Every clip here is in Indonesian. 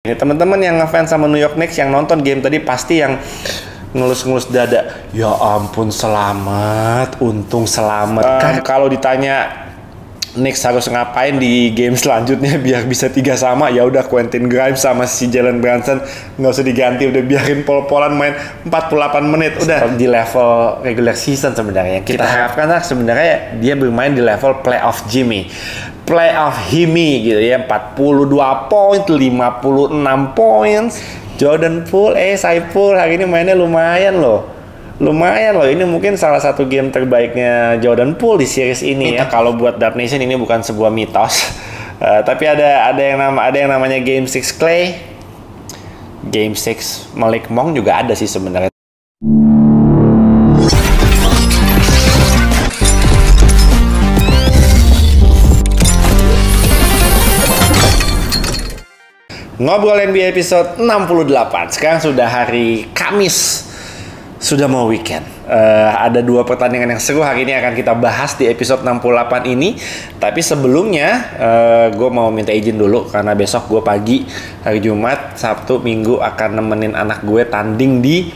Ini teman-teman yang ngefans sama New York Knicks yang nonton game tadi pasti yang ngelus-ngelus dada. Ya ampun, selamat, untung selamat. Kalau ditanya Knicks harus ngapain di game selanjutnya biar bisa 3 sama, ya udah Quentin Grimes sama si Jalen Brunson nggak usah diganti, udah biarin pol-polan main 48 menit udah di level regular season. Sebenarnya kita harapkan sebenarnya dia bermain di level playoff Himi gitu ya, 42 poin, 56 poin. Jordan Poole, Saipul hari ini mainnya lumayan loh. Ini mungkin salah satu game terbaiknya Jordan Poole di series ini ya. Kalau buat Dub Nation ini bukan sebuah mitos. Tapi ada yang namanya Game 6 Clay. Game 6 Malik Monk juga ada sih sebenarnya. Ngobrol NBA episode 68. Sekarang sudah hari Kamis. Sudah mau weekend. Ada 2 pertandingan yang seru hari ini akan kita bahas di episode 68 ini. Tapi sebelumnya gue mau minta izin dulu karena besok gue pagi hari Jumat, Sabtu, Minggu akan nemenin anak gue tanding di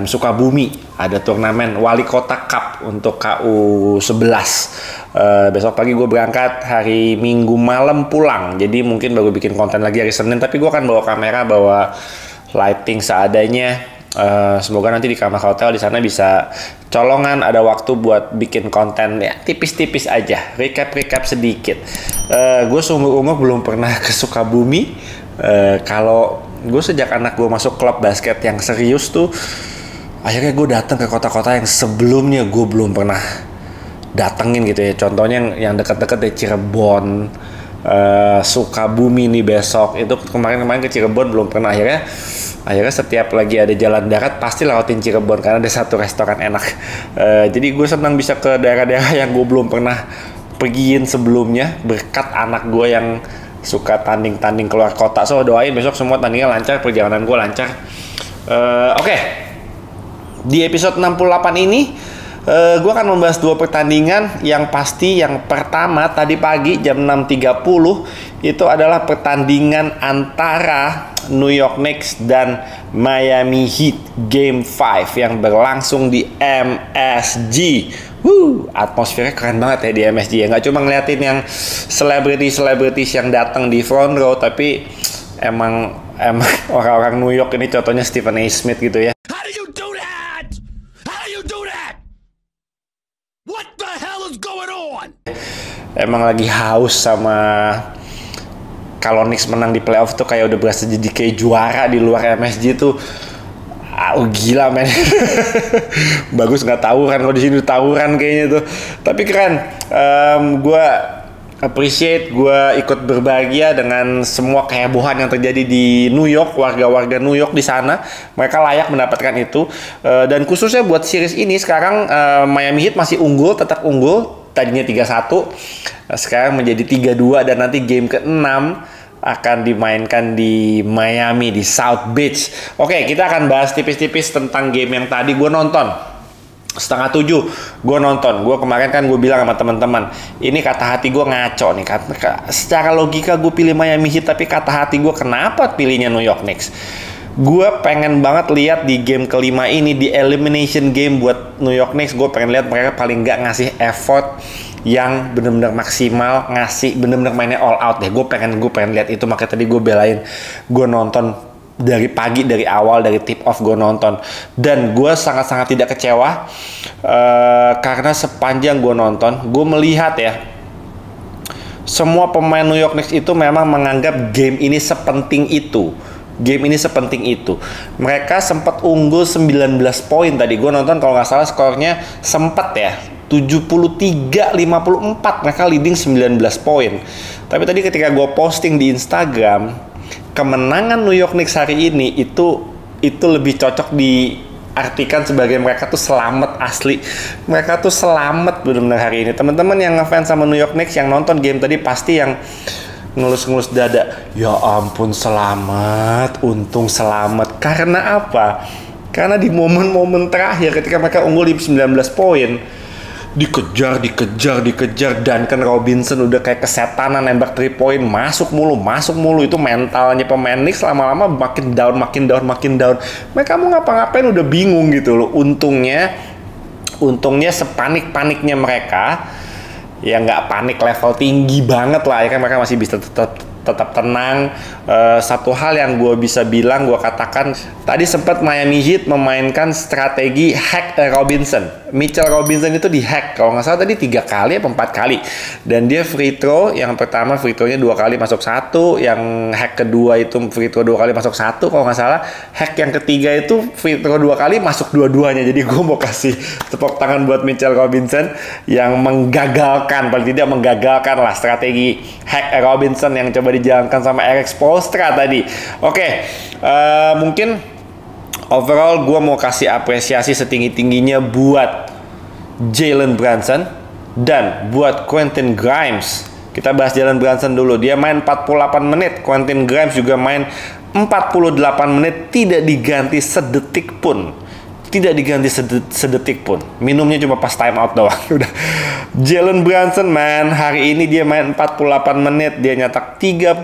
Sukabumi. Ada turnamen Wali Kota Cup untuk KU 11. Besok pagi gue berangkat, hari Minggu malam pulang. Jadi mungkin baru bikin konten lagi hari Senin. Tapi gue akan bawa kamera, bawa lighting seadanya. Semoga nanti di kamar hotel di sana bisa colongan, ada waktu buat bikin konten ya tipis-tipis aja, recap sedikit. Gue seumur umur belum pernah ke Sukabumi. Kalau gue sejak anak gue masuk klub basket yang serius tuh, akhirnya gue datang ke kota-kota yang sebelumnya gue belum pernah datengin gitu ya. Contohnya yang dekat-dekat dari Cirebon, Sukabumi nih besok. Itu kemarin ke Cirebon belum pernah. Akhirnya setiap lagi ada jalan darat pasti lewatin Cirebon karena ada satu restoran enak. Jadi gue senang bisa ke daerah-daerah yang gue belum pernah pergiin sebelumnya berkat anak gue yang suka tanding-tanding keluar kota. So doain besok semua tandingnya lancar, perjalanan gue lancar. Oke. Di episode 68 ini gue akan membahas 2 pertandingan. Yang pasti yang pertama tadi pagi jam 6.30 itu adalah pertandingan antara New York Knicks dan Miami Heat Game 5 yang berlangsung di MSG. Atmosfernya keren banget ya di MSG ya. Nggak cuma ngeliatin yang selebritis yang datang di front row, tapi emang orang-orang New York ini contohnya Stephen A. Smith gitu ya. Emang lagi haus sama kalau Knicks menang di playoff tuh kayak udah berasa jadi kayak juara di luar MSG tuh. Gila men. Bagus nggak tawuran, kalau di sini tawuran kayaknya tuh. Tapi keren. Gue appreciate, gue ikut berbahagia dengan semua kehebohan yang terjadi di New York, warga-warga New York di sana. Mereka layak mendapatkan itu. Dan khususnya buat series ini sekarang Miami Heat masih unggul, tetap unggul. Tadinya 3-1, sekarang menjadi 3-2 dan nanti game ke-6 akan dimainkan di Miami, di South Beach. Oke, kita akan bahas tipis-tipis tentang game yang tadi gue nonton. 6:30 gue nonton. Gue kemarin kan gue bilang sama teman-teman, ini kata hati gue ngaco nih. Secara logika gue pilih Miami Heat, tapi kata hati gue kenapa pilihnya New York Knicks. Gue pengen banget lihat di game kelima ini, di elimination game buat New York Knicks. Gue pengen lihat mereka paling nggak ngasih effort yang benar-benar maksimal, ngasih benar-benar mainnya all out deh. Gue pengen lihat itu, makanya tadi gue belain. Gue nonton dari pagi, dari awal, dari tip off gue nonton. Dan gue sangat-sangat tidak kecewa karena sepanjang gue nonton, gue melihat ya, semua pemain New York Knicks itu memang menganggap game ini sepenting itu. Mereka sempat unggul 19 poin tadi. Gue nonton kalau nggak salah skornya sempat ya 73-54. Mereka leading 19 poin. Tapi tadi ketika gue posting di Instagram, kemenangan New York Knicks hari ini itu lebih cocok diartikan sebagai mereka tuh selamat asli. Mereka tuh selamat benar-benar hari ini. Teman-teman yang ngefans sama New York Knicks yang nonton game tadi pasti yang ngelus-ngelus dada. Ya ampun, selamat, untung selamat. Karena apa? Karena di momen-momen terakhir ketika mereka unggul di 19 poin, dikejar. Duncan Robinson udah kayak kesetanan nembak 3 point, masuk mulu. Itu mentalnya pemain Knicks lama-lama makin down. Mereka mau ngapa-ngapain udah bingung gitu loh. Untungnya sepanik-paniknya mereka, ya nggak panik level tinggi banget lah, ya kan, mereka masih bisa tetap tenang. Satu hal yang gue bisa bilang, gue katakan tadi sempat Miami Heat memainkan strategi hack Robinson. Mitchell Robinson itu di hack kalau nggak salah tadi 3 kali atau 4 kali, dan dia free throw yang pertama free throw-nya 2 kali masuk 1, yang hack kedua itu free throw 2 kali masuk 1 kalau nggak salah, hack yang ketiga itu free throw 2 kali masuk dua-duanya. Jadi gue mau kasih tepuk tangan buat Mitchell Robinson yang menggagalkan, paling tidak menggagalkan lah strategi hack Robinson yang coba dijalankan sama Erik Spoelstra tadi. Oke, mungkin overall gue mau kasih apresiasi setinggi-tingginya buat Jalen Brunson dan buat Quentin Grimes. Kita bahas Jalen Brunson dulu. Dia main 48 menit, Quentin Grimes juga main 48 menit, tidak diganti sedetik pun. Minumnya cuma pas time out doang. Udah. Jalen Brunson, man, hari ini dia main 48 menit, dia nyetak 38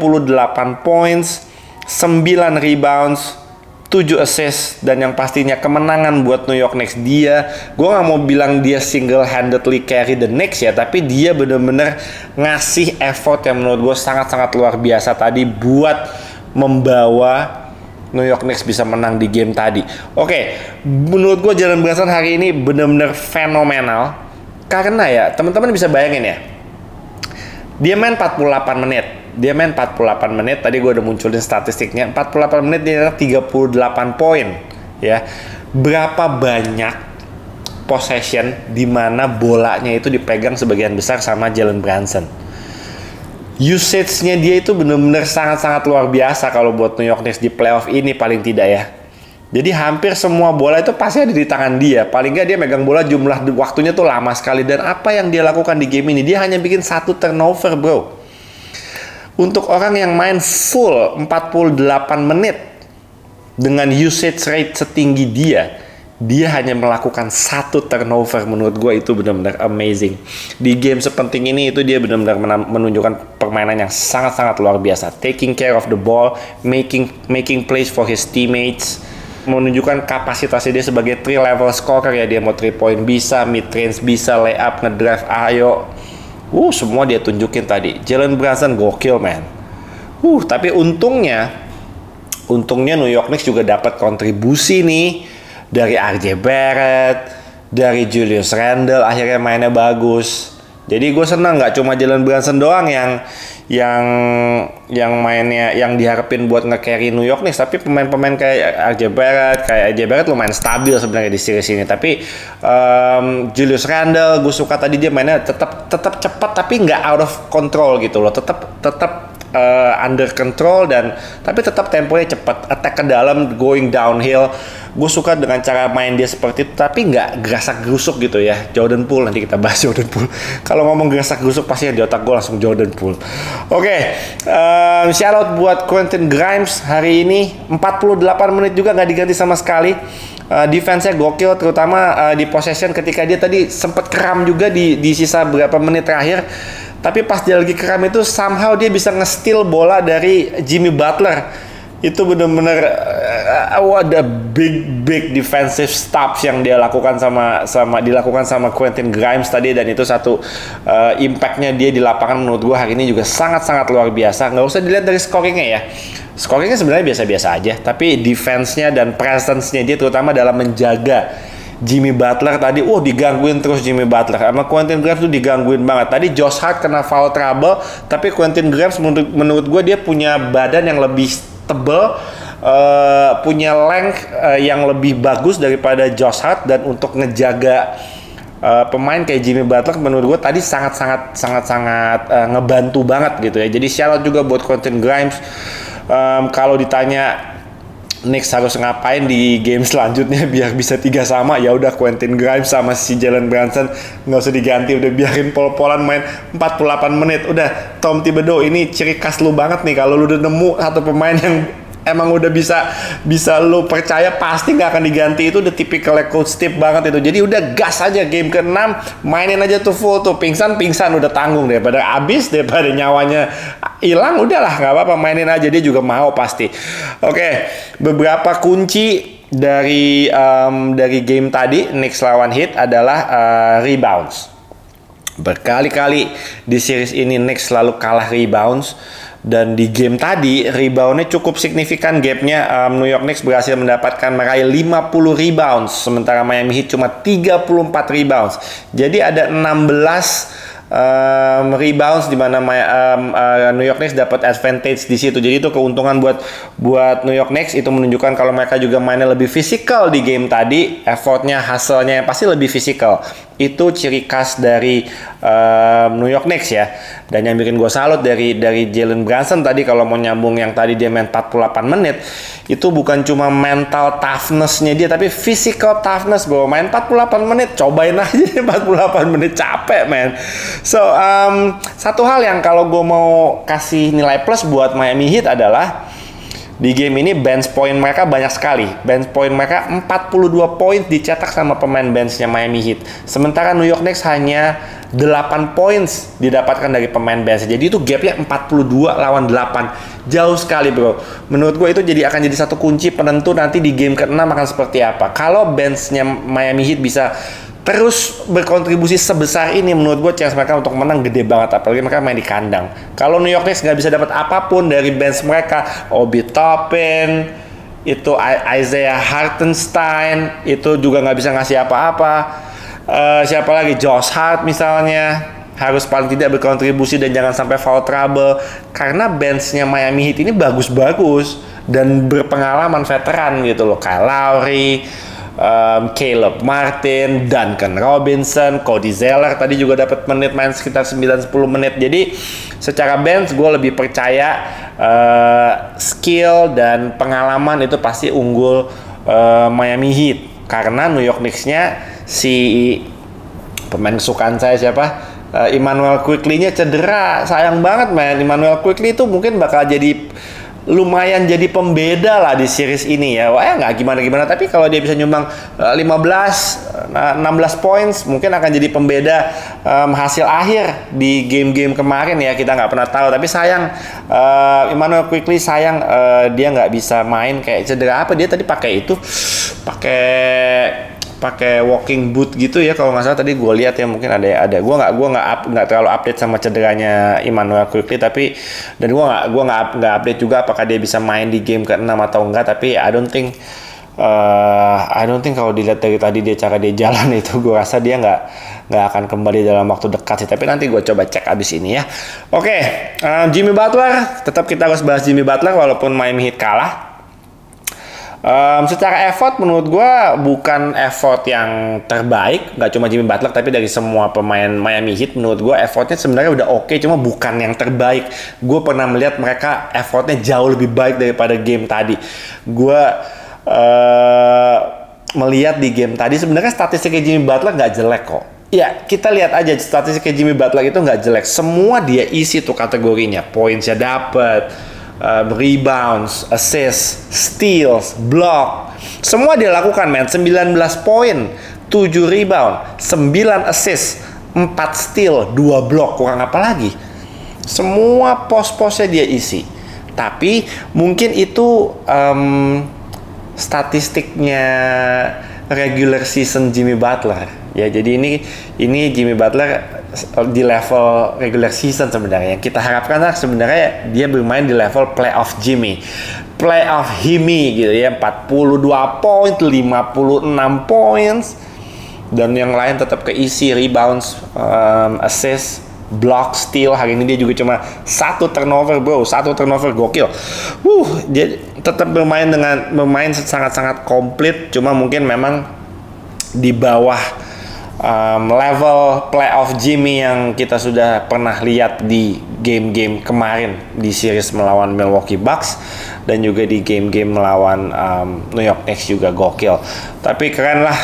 points, 9 rebounds, 7 assist, dan yang pastinya kemenangan buat New York Knicks. Gue gak mau bilang dia single-handedly carry the Knicks ya, tapi dia bener-bener ngasih effort yang menurut gue sangat-sangat luar biasa tadi buat membawa New York Knicks bisa menang di game tadi. Oke, menurut gue Jalen Brunson hari ini benar-benar fenomenal. Karena ya, teman-teman bisa bayangin ya, dia main 48 menit. Tadi gue udah munculin statistiknya. 48 menit dia 38 poin. Ya, berapa banyak possession di mana bolanya itu dipegang sebagian besar sama Jalen Brunson. Usage-nya dia itu benar-benar sangat-sangat luar biasa kalau buat New York Knicks di playoff ini paling tidak ya. Jadi hampir semua bola itu pasti ada di tangan dia. Paling nggak dia megang bola jumlah waktunya tuh lama sekali. Dan apa yang dia lakukan di game ini, dia hanya bikin 1 turnover, bro. Untuk orang yang main full 48 menit dengan usage rate setinggi dia hanya melakukan 1 turnover. Menurut gue itu benar-benar amazing. Di game sepenting ini itu dia benar-benar menunjukkan permainan yang sangat-sangat luar biasa. Taking care of the ball, making plays for his teammates, menunjukkan kapasitasnya dia sebagai 3 level scorer ya. Dia mau 3 point bisa, mid range bisa, layup, ngedrive, ayo. Semua dia tunjukin tadi. Jalen Brunson gokil, man. Tapi untungnya New York Knicks juga dapat kontribusi nih dari RJ Barrett, dari Julius Randle, akhirnya mainnya bagus. Jadi gue senang nggak cuma Jalen Brunson doang yang mainnya yang diharapin buat nge-carry New York Knicks, tapi pemain-pemain kayak RJ Barrett lumayan stabil sebenarnya di series ini. Tapi Julius Randle gue suka tadi, dia mainnya tetap cepat tapi nggak out of control gitu loh, tetap under control, dan tapi tetap temponya cepat, attack ke dalam, going downhill. Gue suka dengan cara main dia seperti itu, tapi nggak gerasak-gerusuk gitu ya. Jordan Poole, nanti kita bahas Jordan Poole. Kalau ngomong gerasak-gerusuk pasti yang di otak gue langsung Jordan Poole. Oke, shout out buat Quentin Grimes hari ini 48 menit juga nggak diganti sama sekali. Defense-nya gokil, terutama di possession ketika dia tadi sempat kram juga di sisa beberapa menit terakhir. Tapi pas dia lagi kram itu somehow dia bisa nge-steal bola dari Jimmy Butler. Itu benar-benar ada big defensive stops yang dia lakukan dilakukan sama Quentin Grimes tadi, dan itu satu impact-nya dia di lapangan menurut gue hari ini juga sangat-sangat luar biasa. Nggak usah dilihat dari scoringnya ya. Scoringnya sebenarnya biasa-biasa aja, tapi defense-nya dan presence-nya dia terutama dalam menjaga Jimmy Butler tadi, digangguin terus Jimmy Butler. Sama Quentin Grimes tuh digangguin banget. Tadi Josh Hart kena foul trouble, tapi Quentin Grimes menurut gue dia punya badan yang lebih tebal, punya length yang lebih bagus daripada Josh Hart, dan untuk ngejaga pemain kayak Jimmy Butler menurut gue tadi sangat ngebantu banget gitu ya. Jadi shout out juga buat Quentin Grimes. Kalau ditanya Knicks harus ngapain di game selanjutnya biar bisa 3 sama, ya udah Quentin Grimes sama si Jalen Brunson nggak usah diganti, udah biarin pol-polan main 48 menit. Udah, Tom Thibodeau, ini ciri khas lu banget nih, kalau lu udah nemu satu pemain yang emang udah bisa lu percaya pasti nggak akan diganti, itu udah tipikalnya Coach Steve banget itu. Jadi udah gas aja game ke-6, mainin aja tuh full tuh, pingsan udah tanggung, daripada nyawanya hilang, udahlah nggak apa-apa, mainin aja, dia juga mau pasti. Oke, beberapa kunci dari game tadi Knicks lawan Heat adalah rebounds. Berkali-kali di series ini Knicks selalu kalah rebounds. Dan di game tadi reboundnya cukup signifikan gapnya. New York Knicks berhasil meraih 50 rebounds, sementara Miami Heat cuma 34 rebounds. Jadi ada 16 rebounds di mana New York Knicks dapat advantage di situ. Jadi itu keuntungan buat New York Knicks. Itu menunjukkan kalau mereka juga mainnya lebih fisikal di game tadi, effortnya, hasilnya pasti lebih fisikal. Itu ciri khas dari New York Knicks ya. Dan yang bikin gue salut dari Jalen Brunson tadi, kalau mau nyambung yang tadi dia main 48 menit, itu bukan cuma mental toughness-nya dia, tapi physical toughness, bro. Main 48 menit, cobain aja 48 menit, capek, man. So, satu hal yang kalau gue mau kasih nilai plus buat Miami Heat adalah di game ini bench point mereka banyak sekali. Bench point mereka 42 poin dicetak sama pemain benchnya Miami Heat. Sementara New York Knicks hanya 8 points didapatkan dari pemain bench. Jadi itu gapnya 42 lawan 8. Jauh sekali, bro. Menurut gue itu akan jadi satu kunci penentu nanti di game ke-6 akan seperti apa. Kalau benchnya Miami Heat bisa terus berkontribusi sebesar ini, menurut gue chance mereka untuk menang gede banget, apalagi mereka main di kandang. Kalau New York Knicks nggak bisa dapat apapun dari bench mereka, Obi Toppin, itu Isaiah Hartenstein, itu juga nggak bisa ngasih apa-apa. Siapa lagi? Josh Hart misalnya, harus paling tidak berkontribusi dan jangan sampai foul trouble, karena benchnya Miami Heat ini bagus-bagus dan berpengalaman, veteran gitu loh. Kyle Lowry, Caleb Martin, Duncan Robinson, Cody Zeller tadi juga dapat menit main sekitar 9-10 menit. Jadi secara bench gue lebih percaya skill dan pengalaman itu pasti unggul Miami Heat, karena New York Knicks-nya si pemain kesukaan saya siapa? Immanuel Quickley-nya cedera, sayang banget, man. Immanuel Quickley itu mungkin bakal lumayan jadi pembeda lah di series ini ya. Wah, nggak gimana-gimana, tapi kalau dia bisa nyumbang 16 points, mungkin akan jadi pembeda hasil akhir di game-game kemarin ya. Kita nggak pernah tahu, tapi sayang Immanuel Quickley, sayang dia nggak bisa main, kayak cedera apa dia tadi, pakai walking boot gitu ya kalau nggak salah tadi gue lihat ya. Mungkin ada gue nggak terlalu update sama cederanya Immanuel Quickley, tapi dan gue nggak update juga apakah dia bisa main di game ke-6 atau enggak. Tapi I don't think kalau dilihat dari tadi cara dia jalan itu, gue rasa dia nggak akan kembali dalam waktu dekat sih. Tapi nanti gue coba cek abis ini ya. Oke, Jimmy Butler, tetap kita harus bahas Jimmy Butler walaupun Miami Heat kalah. Secara effort menurut gue bukan effort yang terbaik, nggak cuma Jimmy Butler tapi dari semua pemain Miami Heat. Menurut gue effortnya sebenarnya udah oke, cuma bukan yang terbaik. Gue pernah melihat mereka effortnya jauh lebih baik daripada game tadi. Gue melihat di game tadi sebenarnya statistiknya Jimmy Butler nggak jelek kok. Ya, kita lihat aja statistiknya Jimmy Butler itu nggak jelek. Semua dia isi tuh kategorinya, pointsnya dapet, rebounds, assists, steals, block, semua dia lakukan, man. 19 poin, 7 rebound, 9 assists, 4 steal, 2 block, kurang apa lagi? Semua pos-posnya dia isi. Tapi mungkin itu statistiknya regular season Jimmy Butler. Ya, jadi ini Jimmy Butler di level regular season sebenarnya. Yang kita harapkan sebenarnya dia bermain di level playoff Jimmy, playoff Himi gitu ya, 42 poin, 56 points, dan yang lain tetap keisi, rebounds, assist, block, steal. Hari ini dia juga cuma 1 turnover, bro, 1 turnover, gokil. Dia tetap bermain sangat-sangat komplit, cuma mungkin memang di bawah level playoff Jimmy yang kita sudah pernah lihat di game-game kemarin di series melawan Milwaukee Bucks dan juga di game-game melawan New York Knicks juga gokil. Tapi keren lah,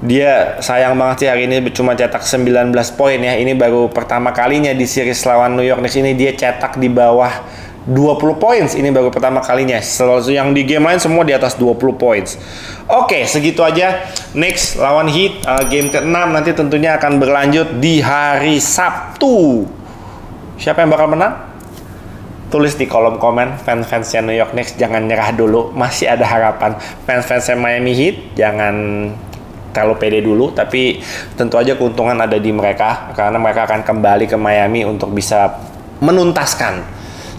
dia sayang banget sih hari ini cuma cetak 19 poin ya. Ini baru pertama kalinya di series lawan New York Knicks ini dia cetak di bawah 20 points. Ini baru pertama kalinya. Selalu yang di game lain semua di atas 20 points. Oke, segitu aja. Next lawan Heat, game ke-6 nanti tentunya akan berlanjut di hari Sabtu. Siapa yang bakal menang? Tulis di kolom komen. Fans-fansnya New York Knicks jangan nyerah dulu, masih ada harapan. Fans-fansnya Miami Heat jangan terlalu pede dulu, tapi tentu aja keuntungan ada di mereka karena mereka akan kembali ke Miami untuk bisa menuntaskan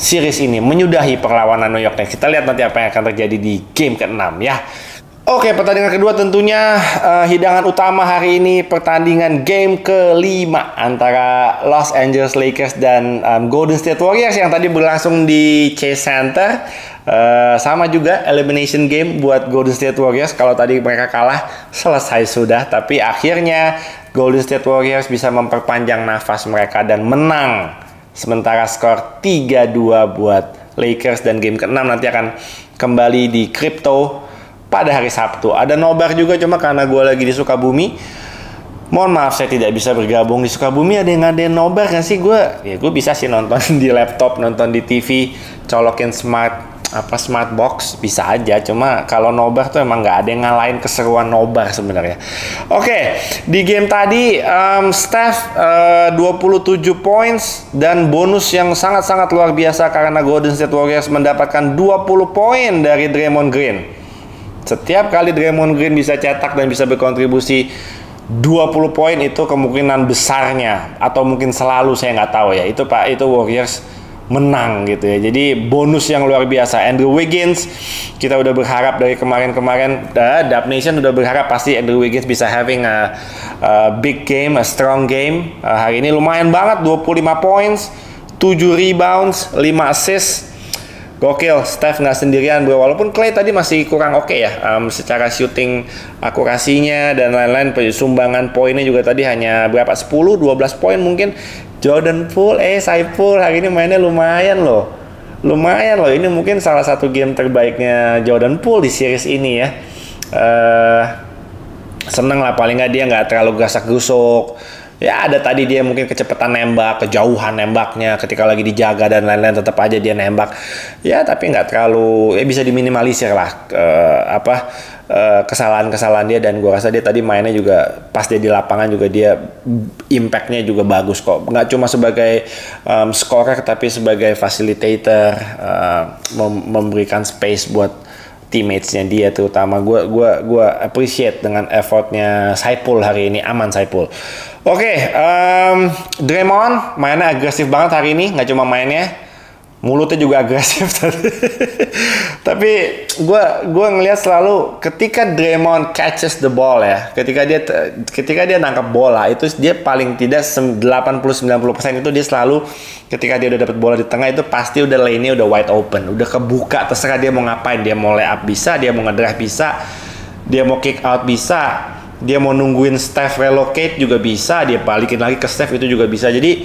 series ini, menyudahi perlawanan New York Knicks. Kita lihat nanti apa yang akan terjadi di game ke-6 ya. Oke, pertandingan kedua tentunya hidangan utama hari ini, pertandingan game ke-5 antara Los Angeles Lakers dan Golden State Warriors yang tadi berlangsung di Chase Center. Sama juga elimination game buat Golden State Warriors. Kalau tadi mereka kalah, selesai sudah. Tapi akhirnya Golden State Warriors bisa memperpanjang nafas mereka dan menang. Sementara skor 3-2 buat Lakers, dan game ke-6 nanti akan kembali di Crypto pada hari Sabtu. Ada nobar juga, cuma karena gue lagi di Sukabumi, mohon maaf saya tidak bisa bergabung di Sukabumi. Ada yang ngadain nobar gak sih? Gue bisa sih nonton di laptop, nonton di TV, colokin smart box bisa aja, cuma kalau nobar tuh emang nggak ada yang ngalahin keseruan nobar sebenarnya. Oke, di game tadi Steph 27 points dan bonus yang sangat-sangat luar biasa karena Golden State Warriors mendapatkan 20 poin dari Draymond Green. Setiap kali Draymond Green bisa cetak dan bisa berkontribusi 20 poin, itu kemungkinan besarnya atau mungkin selalu, saya nggak tahu ya, itu Warriors menang gitu ya. Jadi bonus yang luar biasa. Andrew Wiggins, kita udah berharap dari kemarin-kemarin, Dub Nation udah berharap pasti Andrew Wiggins bisa having a big game, a strong game. Hari ini lumayan banget, 25 points, 7 rebounds, 5 assists. Gokil. Steph nggak sendirian bro, walaupun Clay tadi masih kurang oke ya, secara shooting akurasinya dan lain-lain. Sumbangan poinnya juga tadi hanya berapa, 10-12 poin mungkin. Jordan Poole, Saipul hari ini mainnya lumayan loh. Ini mungkin salah satu game terbaiknya Jordan Poole di series ini ya. Seneng lah, paling nggak dia nggak terlalu gasak-gusuk. Ya ada tadi dia mungkin kecepatan nembak, kejauhan nembaknya ketika lagi dijaga dan lain-lain, tetap aja dia nembak. Ya tapi nggak terlalu, bisa diminimalisir lah kesalahan-kesalahan dia, dan gue rasa dia tadi mainnya juga pas dia di lapangan juga dia impactnya juga bagus kok. Nggak cuma sebagai scorer tapi sebagai facilitator, memberikan space buat teammates-nya dia, terutama gue appreciate dengan effortnya Saipul hari ini. Aman Saipul. Oke, Draymond mainnya agresif banget hari ini, nggak cuma mainnya, mulutnya juga agresif. Tapi gue ngelihat selalu ketika Draymond catches the ball ya, ketika dia nangkap bola itu dia paling tidak 80-90% itu dia selalu, ketika dia udah dapat bola di tengah itu pasti udah lane-nya udah wide open, udah kebuka, terserah dia mau ngapain. Dia mau layup bisa, dia mau ngedrive bisa, dia mau kick out bisa, dia mau nungguin Steph relocate juga bisa, dia balikin lagi ke Steph itu juga bisa. Jadi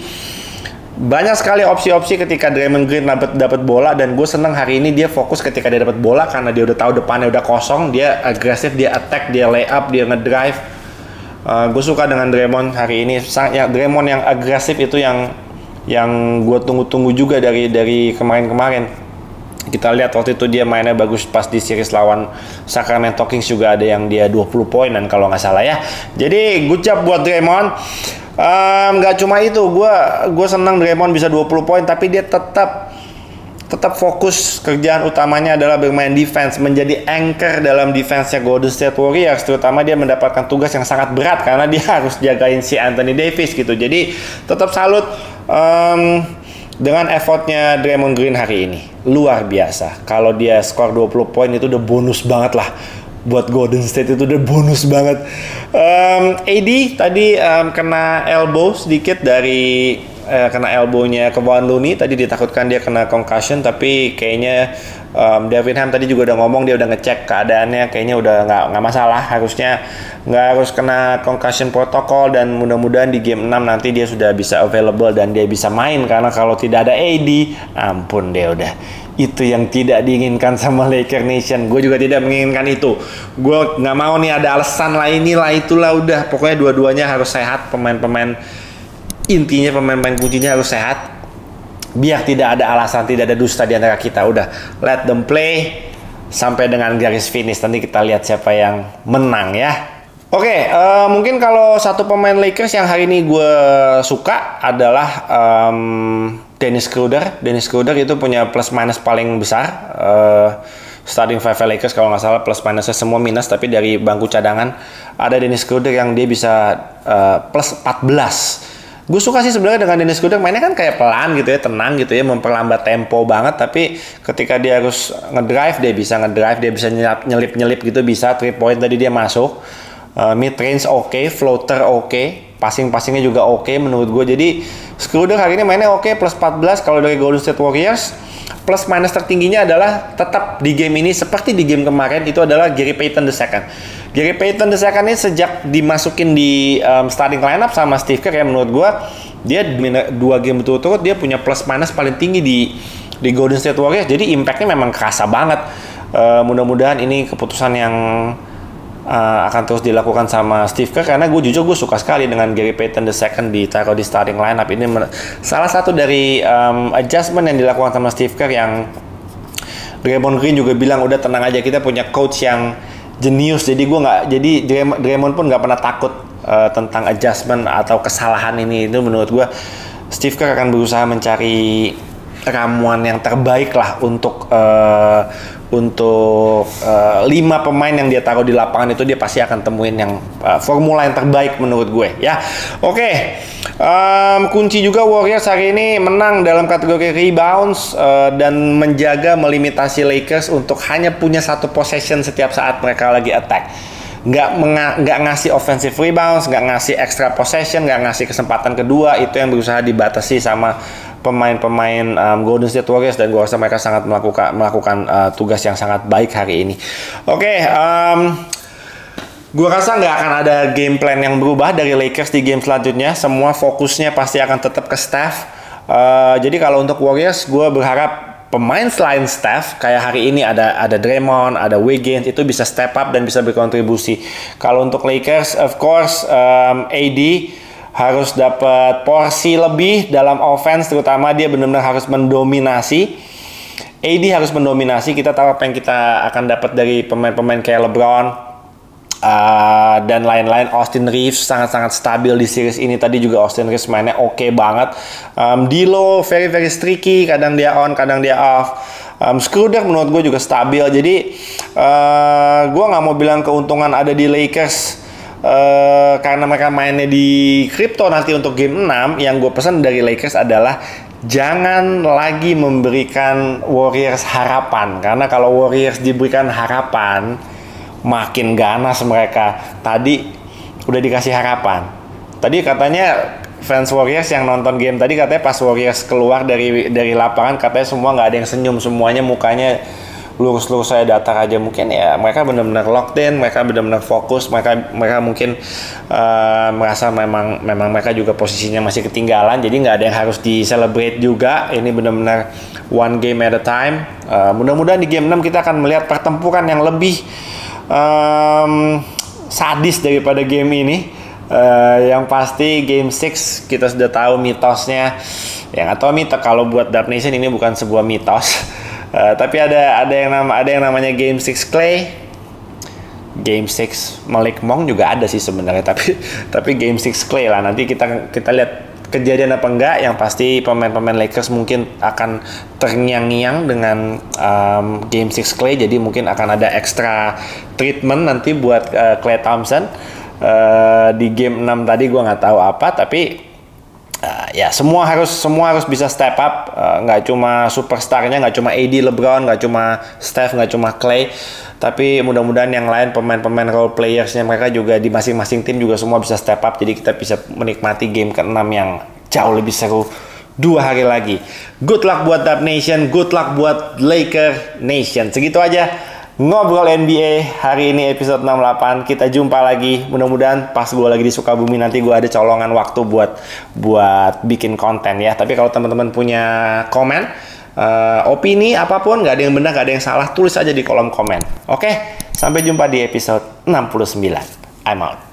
banyak sekali opsi-opsi ketika Draymond Green dapat bola, dan gue seneng hari ini dia fokus ketika dia dapat bola karena dia udah tahu depannya udah kosong, dia agresif, dia attack, dia layup, dia ngedrive. Gue suka dengan Draymond hari ini. Draymond yang agresif itu yang gue tunggu-tunggu juga dari kemarin-kemarin. Kita lihat waktu itu dia mainnya bagus pas di series lawan Sacramento Kings juga ada yang dia 20 poin dan kalau nggak salah ya. Jadi good job buat Draymond. Nggak cuma itu, gue senang Draymond bisa 20 poin, tapi dia tetap fokus. Kerjaan utamanya adalah bermain defense, menjadi anchor dalam defense-nya Golden State Warriors. Terutama dia mendapatkan tugas yang sangat berat karena dia harus jagain si Anthony Davis gitu. Jadi tetap salut dengan effortnya Draymond Green hari ini. Luar biasa. Kalau dia skor 20 poin itu udah bonus banget lah. Buat Golden State itu udah bonus banget. AD tadi kena elbow sedikit dari kena elbownya Kevon Looney. Tadi ditakutkan dia kena concussion, tapi kayaknya Darvin Ham tadi juga udah ngomong, dia udah ngecek keadaannya, kayaknya udah nggak masalah. Harusnya nggak harus kena concussion protocol, dan mudah-mudahan di game 6 nanti dia sudah bisa available dan dia bisa main, karena kalau tidak ada AD, ampun deh udah. Itu yang tidak diinginkan sama Laker Nation. Gue juga tidak menginginkan itu. Gue nggak mau nih ada alasan lah inilah itulah, udah pokoknya dua-duanya harus sehat. Pemain-pemain intinya, pemain-pemain kuncinya harus sehat. biar tidak ada alasan, tidak ada dusta di antara kita. Udah, let them play sampai dengan garis finish. Nanti kita lihat siapa yang menang ya. Oke, mungkin kalau satu pemain Lakers yang hari ini gue suka adalah Dennis Schroeder. Dennis Schroeder itu punya plus minus paling besar. Starting five Lakers kalau nggak salah plus minusnya semua minus, tapi dari bangku cadangan ada Dennis Schroeder yang dia bisa plus 14. Gue suka sih sebenarnya dengan Dennis Schroeder, mainnya kan kayak pelan gitu ya, tenang gitu ya, memperlambat tempo banget, tapi ketika dia harus ngedrive, dia bisa nyelip gitu, bisa 3 point tadi dia masuk, mid range oke, floater oke, passingnya juga oke menurut gue. Jadi Schroeder hari ini mainnya oke, plus 14. Kalau dari Golden State Warriors, plus minus tertingginya adalah tetap di game ini seperti di game kemarin, itu adalah Gary Payton II. Gary Payton II ini sejak dimasukin di starting lineup sama Steve Kerr ya, menurut gue dia 2 game berturut-turut dia punya plus minus paling tinggi di Golden State Warriors. Jadi impactnya memang kerasa banget. Mudah-mudahan ini keputusan yang akan terus dilakukan sama Steve Kerr, karena gue suka sekali dengan Gary Payton II ditaruh di starting lineup. Ini salah satu dari adjustment yang dilakukan sama Steve Kerr, yang Draymond Green juga bilang udah tenang aja, kita punya coach yang jenius. Jadi Draymond pun nggak pernah takut tentang adjustment atau kesalahan ini. Itu menurut gue Steve Kerr akan berusaha mencari ramuan yang terbaik lah untuk 5 pemain yang dia taruh di lapangan itu. Dia pasti akan temuin yang formula yang terbaik menurut gue ya. Oke. Kunci juga Warriors hari ini menang dalam kategori rebounds dan melimitasi Lakers untuk hanya punya 1 possession setiap saat mereka lagi attack. Nggak ngasih offensive rebounds, nggak ngasih extra possession, nggak ngasih kesempatan kedua. Itu yang berusaha dibatasi sama pemain-pemain Golden State Warriors, dan gue rasa mereka sangat melakukan tugas yang sangat baik hari ini. Oke, gue rasa nggak akan ada game plan yang berubah dari Lakers di game selanjutnya. Semua fokusnya pasti akan tetap ke Steph. Jadi kalau untuk Warriors, gue berharap pemain selain Steph, kayak hari ini ada Draymond, ada Wiggins, itu bisa step up dan bisa berkontribusi. Kalau untuk Lakers, of course, AD harus dapat porsi lebih dalam offense, terutama dia benar-benar harus mendominasi. AD harus mendominasi. Kita tahu apa yang kita akan dapat dari pemain-pemain kayak LeBron dan lain-lain. Austin Reeves sangat-sangat stabil di series ini. Tadi juga Austin Reeves mainnya oke banget. D'Lo very streaky, kadang dia on, kadang dia off. Schroeder menurut gue juga stabil. Jadi gue nggak mau bilang keuntungan ada di Lakers karena mereka mainnya di crypto nanti untuk game 6. Yang gue pesan dari Lakers adalah jangan lagi memberikan Warriors harapan, karena kalau Warriors diberikan harapan makin ganas mereka. Tadi udah dikasih harapan. Tadi katanya fans Warriors yang nonton game tadi, katanya pas Warriors keluar dari lapangan, katanya semua nggak ada yang senyum, semuanya mukanya lurus-lurus saya datar aja. Mungkin ya mereka benar-benar locked in, mereka benar-benar fokus, mereka mungkin merasa memang mereka juga posisinya masih ketinggalan, jadi nggak ada yang harus di celebrate juga. Ini benar-benar one game at a time. Mudah-mudahan di game 6 kita akan melihat pertempuran yang lebih sadis daripada game ini. Yang pasti game 6 kita sudah tahu mitosnya. Yang atau mitos, kalau buat Dub Nation ini bukan sebuah mitos. Tapi ada yang namanya game 6 Clay, game 6 Malik Monk juga ada sih sebenarnya, tapi game 6 Clay lah. Nanti kita lihat kejadian apa enggak. Yang pasti pemain-pemain Lakers mungkin akan terngiang-ngiang dengan game 6 Clay, jadi mungkin akan ada extra treatment nanti buat Klay Thompson di game 6 tadi. Gue nggak tahu apa, tapi ya semua harus bisa step up. Nggak cuma superstarnya, nggak cuma AD, LeBron, nggak cuma Steph, nggak cuma Clay, tapi mudah-mudahan yang lain pemain-pemain role playersnya mereka juga di masing-masing tim juga semua bisa step up. Jadi kita bisa menikmati game ke-6 yang jauh lebih seru 2 hari lagi. Good luck buat Dub Nation, good luck buat Laker Nation. Segitu aja ngobrol NBA hari ini episode 68. Kita jumpa lagi. Mudah-mudahan pas gue lagi di Sukabumi nanti gue ada colongan waktu buat bikin konten ya. Tapi kalau teman-teman punya komen, opini apapun, nggak ada yang benar, nggak ada yang salah, tulis aja di kolom komen. Oke, sampai jumpa di episode 69. I'm out.